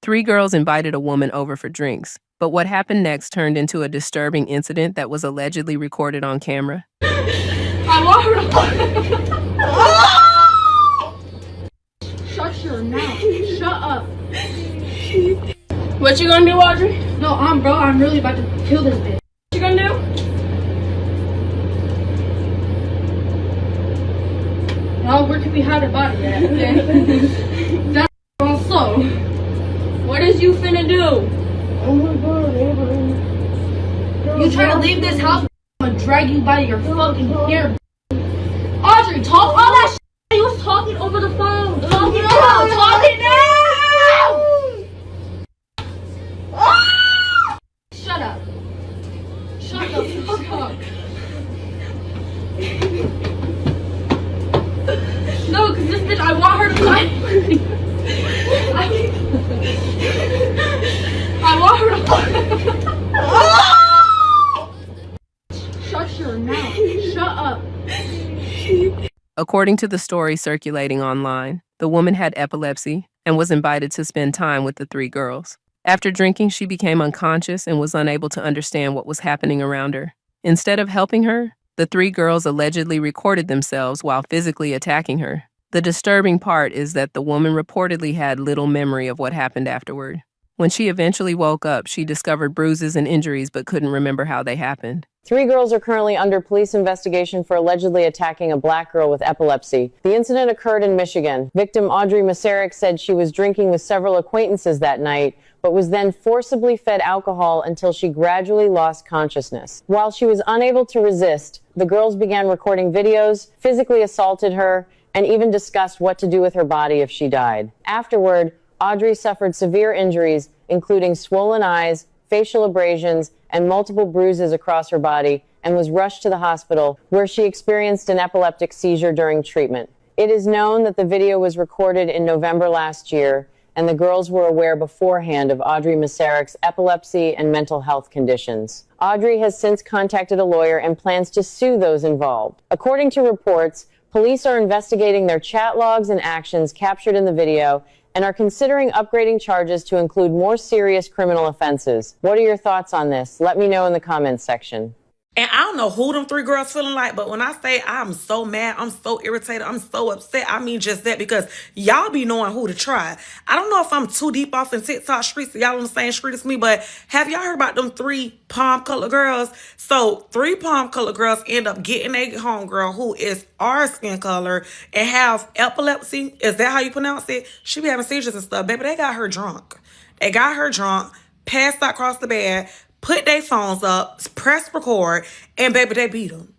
three girls invited a woman over for drinks, but what happened next turned into a disturbing incident that was allegedly recorded on camera. I want her to Shut your mouth. Shut up. What you gonna do, Audrey? No, I'm really about to kill this bitch. What you gonna do? No, where can we hide her body at? That's also. What is you finna do? Oh my god, Audrey. You try to leave this house, I'm gonna drag you by your fucking hair. Audrey, talk all that shit. You was talking over the phone. Talk it now. Talk it now. Shut up. Shut the fuck up. No, because this bitch, I want her to fight. I want her to Shut your mouth. Shut up. According to the story circulating online, the woman had epilepsy and was invited to spend time with the three girls. After drinking, she became unconscious and was unable to understand what was happening around her. Instead of helping her, the three girls allegedly recorded themselves while physically attacking her. The disturbing part is that the woman reportedly had little memory of what happened afterward. When she eventually woke up, she discovered bruises and injuries but couldn't remember how they happened. 3 girls are currently under police investigation for allegedly attacking a black girl with epilepsy. The incident occurred in Michigan. Victim Audrey said she was drinking with several acquaintances that night, but was then forcibly fed alcohol until she gradually lost consciousness. While she was unable to resist, the girls began recording videos, physically assaulted her, and even discussed what to do with her body if she died. Afterward, Audrey suffered severe injuries, including swollen eyes, facial abrasions, and multiple bruises across her body, and was rushed to the hospital, where she experienced an epileptic seizure during treatment. It is known that the video was recorded in November last year, and the girls were aware beforehand of Audrey Masarek's epilepsy and mental health conditions. Audrey has since contacted a lawyer and plans to sue those involved. According to reports, police are investigating their chat logs and actions captured in the video and are considering upgrading charges to include more serious criminal offenses. What are your thoughts on this? Let me know in the comments section. And I don't know who them 3 girls feeling like, but when I say I'm so mad, I'm so irritated, I'm so upset, I mean just that, because y'all be knowing who to try. I don't know if I'm too deep off in TikTok streets, y'all on the same street as me, but have y'all heard about them 3 palm-colored girls? So 3 palm-colored girls end up getting a homegirl who is our skin color and have epilepsy. Is that how you pronounce it? She be having seizures and stuff. Baby, they got her drunk. They got her drunk, passed out across the bed, put their phones up, press record, and baby, they beat them.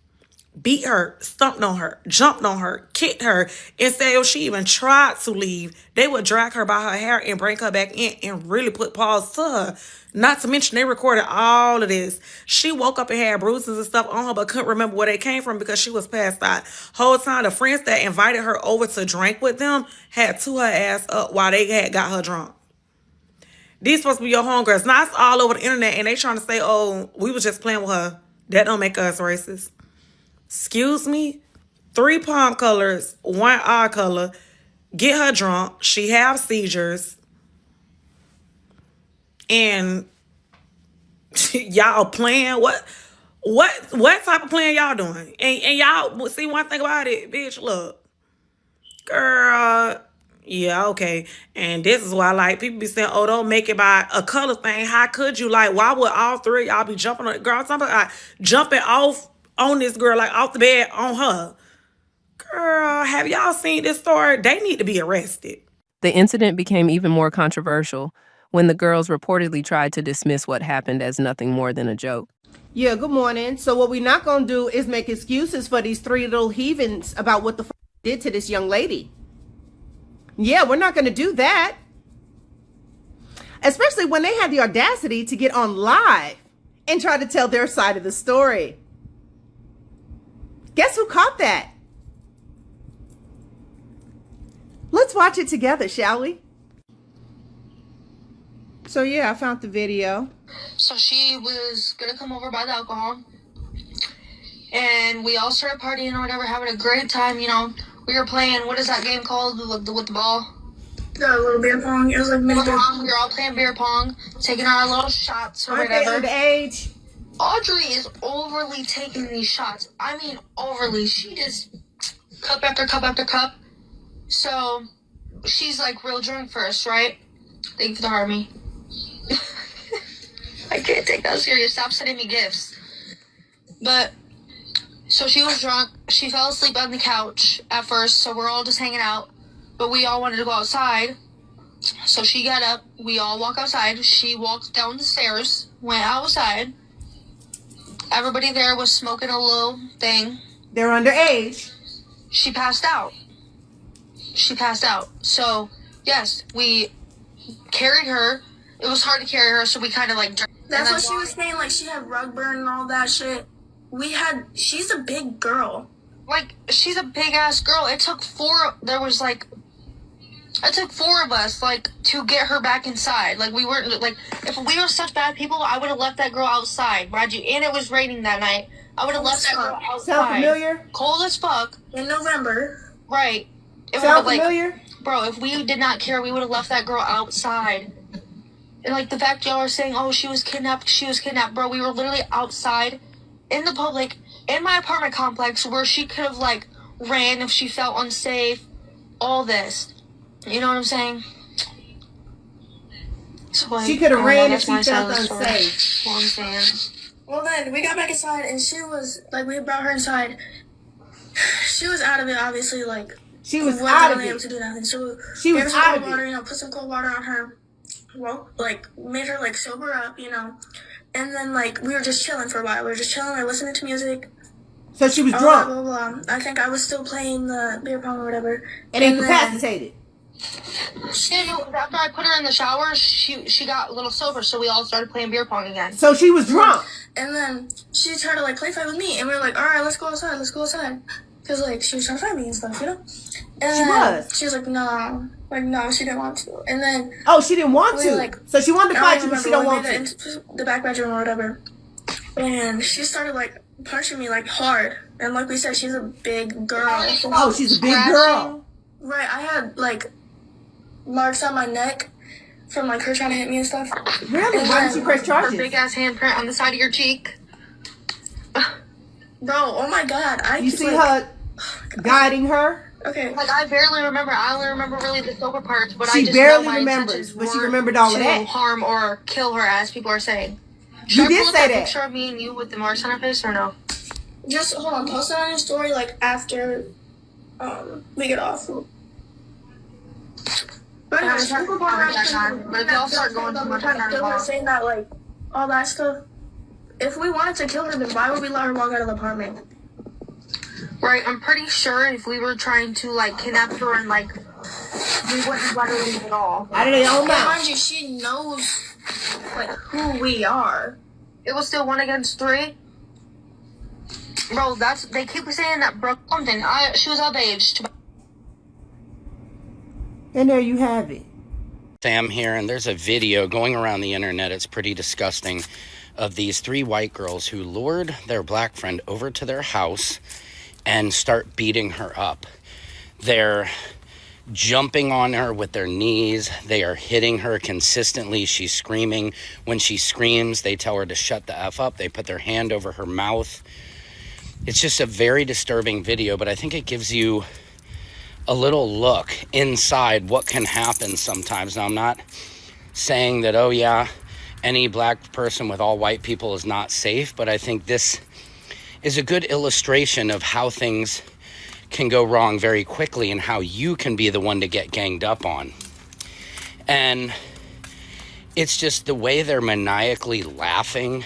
Beat her, stomped on her, jumped on her, kicked her, and said if she even tried to leave, they would drag her by her hair and bring her back in and really put pause to her. Not to mention, they recorded all of this. She woke up and had bruises and stuff on her, but couldn't remember where they came from because she was passed out. Whole time, the friends that invited her over to drink with them had to her ass up while they had got her drunk. These supposed to be your homegirls. Now it's all over the internet and they trying to say, oh, we was just playing with her. That don't make us racist. Excuse me? 3 palm colors, 1 eye color. Get her drunk. She have seizures. And y'all playing? What type of playing y'all doing? And y'all, see, one thing about it, bitch, look. Girl, yeah, okay. And this is why, like, people be saying, oh, don't make it by a color thing. How could you? Like, why would all 3 of y'all be jumping on it? Girl, I'm talking about like, jumping off on this girl, like off the bed on her. Girl, have y'all seen this story? They need to be arrested. The incident became even more controversial when the girls reportedly tried to dismiss what happened as nothing more than a joke. Yeah, good morning. So what we're not going to do is make excuses for these 3 little heathens about what the did to this young lady. Yeah, we're not going to do that. Especially when they had the audacity to get on live and try to tell their side of the story. Guess who caught that? Let's watch it together, shall we? So yeah, I found the video. So she was gonna come over by the alcohol, and we all started partying or whatever, having a great time. You know, we were playing. What is that game called with the ball? The little beer pong. It was like mini beer We were all playing beer pong, taking our little shots or Aren't they whatever. underage? Audrey is overly taking these shots. I mean, overly. She is cup after cup after cup. So she's like real drunk first, right? Thank you for the harmony. I can't take that serious. Stop sending me gifts. But so she was drunk. She fell asleep on the couch at first. So we're all just hanging out. But we all wanted to go outside. So she got up. We all walk outside. She walked down the stairs, went outside. Everybody there was smoking a little thing. They're underage. She passed out. So, yes, we carried her. It was hard to carry her, so we kind of like... That's what she was saying, like she had rug burn and all that shit. She's a big girl. Like, she's a big-ass girl. It took four of us, like, to get her back inside. Like, we weren't, like, if we were such bad people, I would have left that girl outside, Raji. And it was raining that night. I would have left that girl outside. Sound familiar? Cold as fuck. In November. Right. It Sound like, familiar? bro, if we did not care, we would have left that girl outside. And, like, the fact y'all are saying, oh, she was kidnapped, bro, we were literally outside in the public, in my apartment complex, where she could have, like, ran if she felt unsafe, all this. You know what I'm saying? So, like, She could have ran if that's my she felt side of the story. unsafe. What I'm saying. Well, then we got back inside and she was like, we brought her inside. She was out of it, obviously. Like She was wasn't out of really able it. to do nothing. So She was gave her some out cold of water, it. you know, put some cold water on her. Well, like made her like sober up, you know. And then like we were just chilling for a while. We were just chilling, like listening to music. So she was Blah, drunk blah, blah, blah. I think I was still playing the beer pong or whatever. and incapacitated. After I put her in the shower, she got a little sober, so we all started playing beer pong again. So she was drunk. And then she tried to like play fight with me, and we were like, all right, let's go outside. Because like she was trying to fight me and stuff, you know. And She was. She was like, no, she didn't want to. And then Oh, she didn't want we to. were like, So she wanted to I fight don't you, but she remember, don't want we made to. it into the back bedroom or whatever. And she started like punching me like hard. And like we said, she's a big girl. Oh, she's a big girl. Right, I had like marks on my neck from like her trying to hit me and stuff. Really? Why did she press Her charges? big ass handprint on the side of your cheek. Bro, oh my god. You see her guiding her? Okay. Like, I barely remember. I only remember really the sober parts, but I She just barely know my remembers, intentions but she weren't remembered all of to that. harm or kill her, as people are saying. You Should I did pull up say that that. picture of me and you with the marks on our face, or no? Just hold on, post it on your story like after we get off. But But if y'all start going too much, I'm they were saying that like all that stuff. If we wanted to kill her, then why would we let her walk out of the apartment? Right, I'm pretty sure if we were trying to, like, kidnap her and, like, we wouldn't let her leave at all. Out of their own And mouth. mind you, she knows like who we are. It was still 1 against 3. Bro, they keep saying that Brooke something. She was of age. And there you have it. Sam here, and there's a video going around the internet. It's pretty disgusting, of these 3 white girls who lured their black friend over to their house and start beating her up. They're jumping on her with their knees. They are hitting her consistently. She's screaming. When she screams, they tell her to shut the F up. They put their hand over her mouth. It's just a very disturbing video, but I think it gives you a little look inside what can happen sometimes. Now, I'm not saying that, oh yeah, any black person with all white people is not safe, but I think this is a good illustration of how things can go wrong very quickly and how you can be the one to get ganged up on. And it's just the way they're maniacally laughing,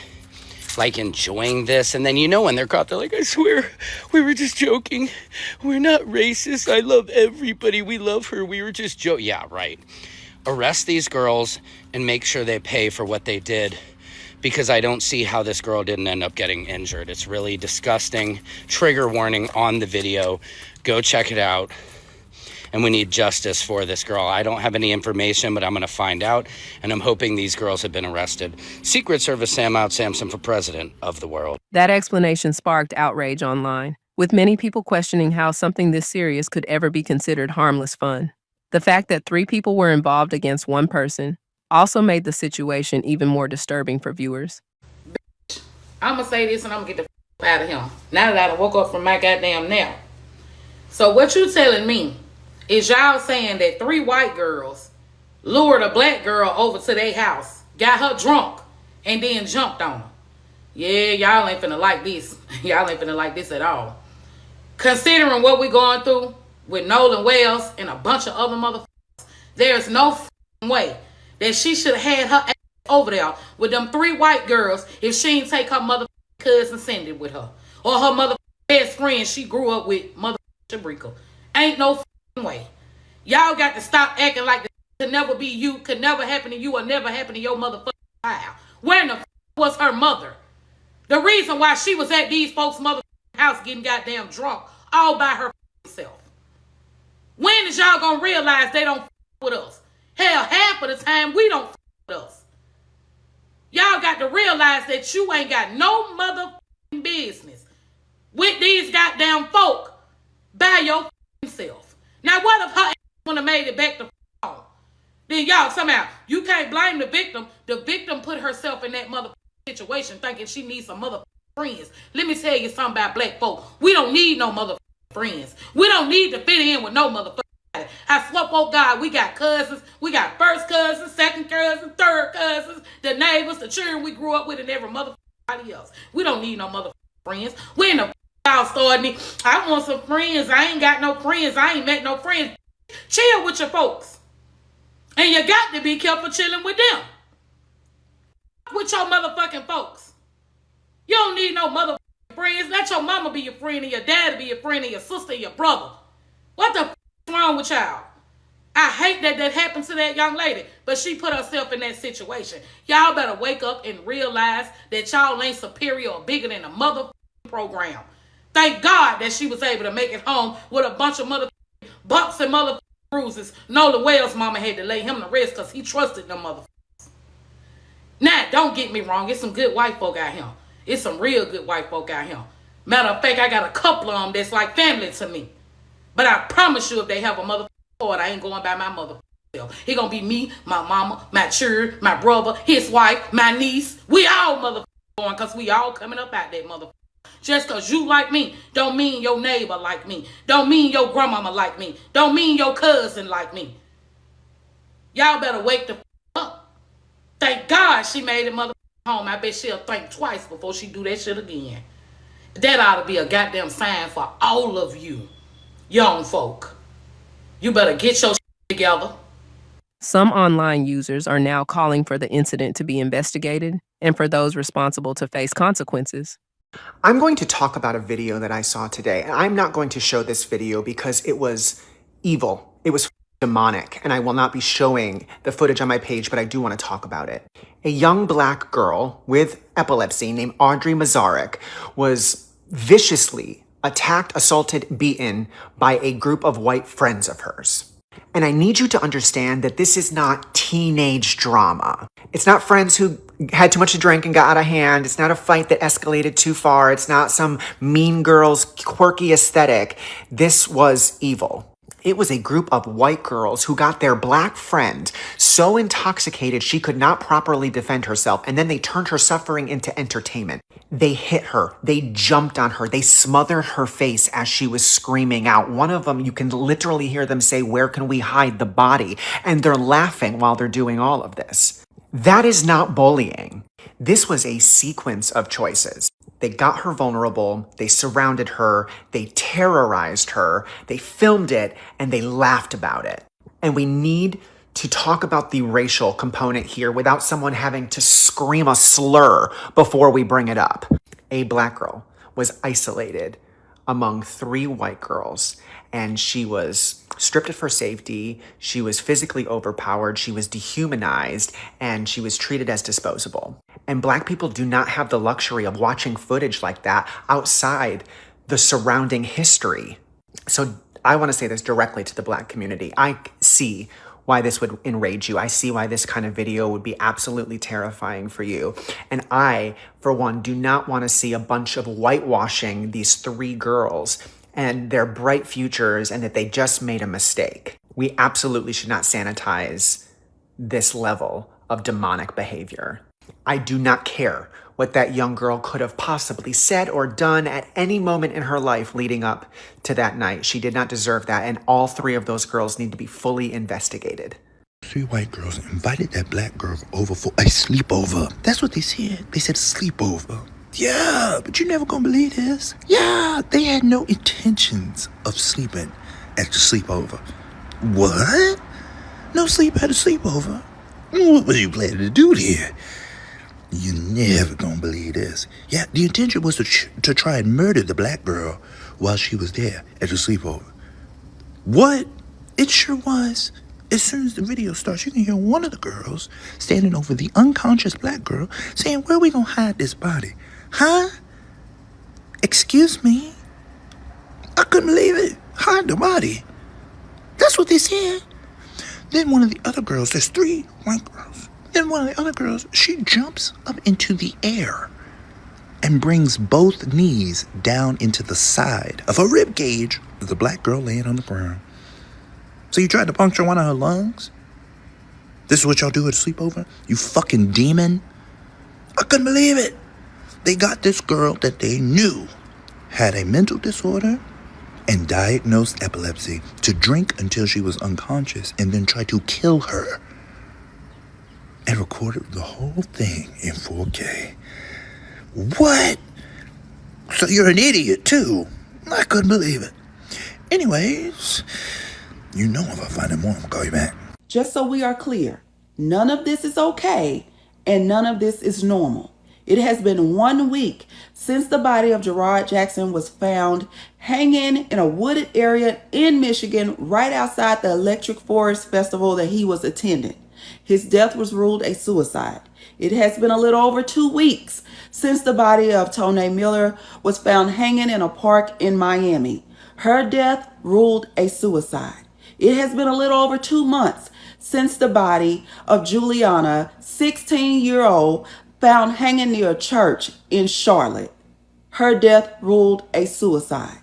like enjoying this. And then, you know, when they're caught, they're like, I swear, we were just joking. We're not racist. I love everybody. We love her. We were just joking. Yeah, right. Arrest these girls and make sure they pay for what they did, because I don't see how this girl didn't end up getting injured. It's really disgusting. Trigger warning on the video. Go check it out. And we need justice for this girl. I don't have any information, but I'm going to find out. And I'm hoping these girls have been arrested. Secret Service Sam out, Samson for president of the world. That explanation sparked outrage online, with many people questioning how something this serious could ever be considered harmless fun. The fact that 3 people were involved against 1 person also made the situation even more disturbing for viewers. I'm going to say this and I'm going to get the out of him. Now that I woke up from my goddamn nap. So what you telling me is y'all saying that 3 white girls lured a black girl over to their house, got her drunk, and then jumped on her. Yeah, y'all ain't finna like this. Y'all ain't finna like this at all. Considering what we going through with Nolan Wells and a bunch of other motherfuckers, there's no way that she should have had her ass over there with them 3 white girls if she didn't take her motherfucking cousin Cindy with her. Or her motherfucking best friend she grew up with, motherfucking Shabrika. Ain't no way. Y'all got to stop acting like this could never be you, could never happen to you, or never happen to your motherfucking child. Where in the was her mother? The reason why she was at these folks' motherfucking house getting goddamn drunk all by herself. When is y'all gonna realize they don't with us? Hell, half of the time we don't with us. Y'all got to realize that you ain't got no motherfucking business with these goddamn folk by your self. Now what if her ass would have made it back to home? Then y'all somehow, you can't blame the victim. The victim put herself in that motherfucking situation thinking she needs some motherfucking friends. Let me tell you something about black folk. We don't need no motherfucking friends. We don't need to fit in with no motherfucking. I swear, oh God, we got cousins. We got first cousins, second cousins, third cousins, the neighbors, the children we grew up with, and every motherfucking else. We don't need no motherfucking friends. We in the y'all starting. I want some friends. I ain't got no friends. I ain't met no friends. Chill with your folks. And you got to be careful chilling with them. With your motherfucking folks. You don't need no motherfucking friends. Let your mama be your friend and your daddy be your friend and your sister and your brother. What the f is wrong with y'all? I hate that happened to that young lady, but she put herself in that situation. Y'all better wake up and realize that y'all ain't superior or bigger than a motherfucking program. Thank God that she was able to make it home with a bunch of motherfucking bumps and motherfucking bruises. Nola Wells' mama had to lay him to rest because he trusted them motherfuckers. Now, don't get me wrong. It's some good white folk out here. It's some real good white folk out here. Matter of fact, I got a couple of them that's like family to me. But I promise you, if they have a motherfucking Lord, I ain't going by my motherfucking self. He gonna be me, my mama, my children, my brother, his wife, my niece. We all motherfucking going because we all coming up out that motherfucker. Just because you like me don't mean your neighbor like me. Don't mean your grandmama like me. Don't mean your cousin like me. Y'all better wake the up. Thank God she made it motherfucking home. I bet she'll think twice before she do that shit again. That ought to be a goddamn sign for all of you young folk. You better get your shit together. Some online users are now calling for the incident to be investigated and for those responsible to face consequences. I'm going to talk about a video that I saw today, and I'm not going to show this video because it was evil. It was demonic, and I will not be showing the footage on my page, but I do want to talk about it. A young black girl with epilepsy named Audrey was viciously attacked, assaulted, beaten by a group of white friends of hers. And I need you to understand that this is not teenage drama. It's not friends who had too much to drink and got out of hand. It's not a fight that escalated too far. It's not some mean girl's quirky aesthetic. This was evil. It was a group of white girls who got their black friend so intoxicated she could not properly defend herself, and then they turned her suffering into entertainment. They hit her. They jumped on her. They smothered her face as she was screaming out. One of them, you can literally hear them say, "Where can we hide the body?" And they're laughing while they're doing all of this. That is not bullying. This was a sequence of choices. They got her vulnerable, they surrounded her, they terrorized her, they filmed it, and they laughed about it. And we need to talk about the racial component here without someone having to scream a slur before we bring it up. A black girl was isolated among 3 white girls, and she was stripped of her safety, she was physically overpowered, she was dehumanized, and she was treated as disposable. And black people do not have the luxury of watching footage like that outside the surrounding history. So I want to say this directly to the black community. I see why this would enrage you. I see why this kind of video would be absolutely terrifying for you. And I, for one, do not want to see a bunch of whitewashing these 3 girls and their bright futures and that they just made a mistake. We absolutely should not sanitize this level of demonic behavior. I do not care what that young girl could have possibly said or done at any moment in her life leading up to that night. She did not deserve that, and all three of those girls need to be fully investigated. 3 white girls invited that black girl over for a sleepover. That's what they said. They said sleepover. Yeah, but you're never gonna believe this. Yeah, they had no intentions of sleeping at the sleepover. What? No sleep at a sleepover? What were you planning to do there? You're never gonna believe this. Yeah, the intention was to try and murder the black girl while she was there at the sleepover. What? It sure was. As soon as the video starts, you can hear one of the girls standing over the unconscious black girl saying, "Where are we gonna hide this body?" Huh? Excuse me? I couldn't believe it. Hide the body. That's what they said. Then one of the other girls, there's 3 white girls. Then one of the other girls, she jumps up into the air and brings both knees down into the side of a rib cage of the black girl laying on the ground. So you tried to puncture one of her lungs? This is what y'all do at a sleepover? You fucking demon? I couldn't believe it. They got this girl that they knew had a mental disorder and diagnosed epilepsy to drink until she was unconscious and then try to kill her. And recorded the whole thing in 4K. What? So you're an idiot too? I couldn't believe it. Anyways, you know if I find out more, I'm gonna call you back. Just so we are clear, none of this is okay and none of this is normal. It has been 1 week since the body of Gerard Jackson was found hanging in a wooded area in Michigan right outside the Electric Forest Festival that he was attending. His death was ruled a suicide. It has been a little over 2 weeks since the body of Tone Miller was found hanging in a park in Miami. Her death ruled a suicide. It has been a little over 2 months since the body of Juliana, 16-year-old, found hanging near a church in Charlotte. Her death ruled a suicide.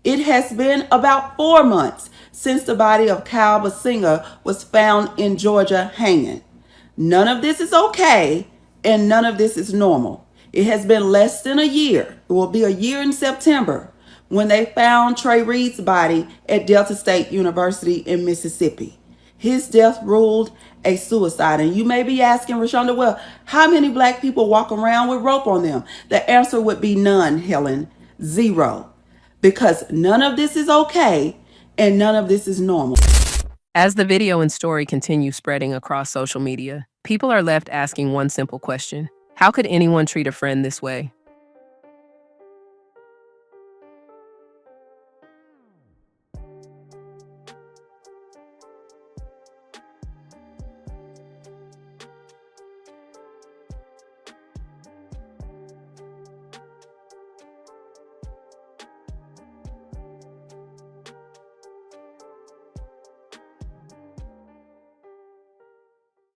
It has been about 4 months since the body of Kyle Basinga was found in Georgia hanging. None of this is okay and none of this is normal. It has been less than a year. It will be a year in September when they found Trey Reed's body at Delta State University in Mississippi. His death ruled a suicide. And you may be asking, Rashonda, well, how many black people walk around with rope on them? The answer would be none, Helen. 0. Because none of this is okay and none of this is normal. As the video and story continue spreading across social media, people are left asking one simple question. How could anyone treat a friend this way?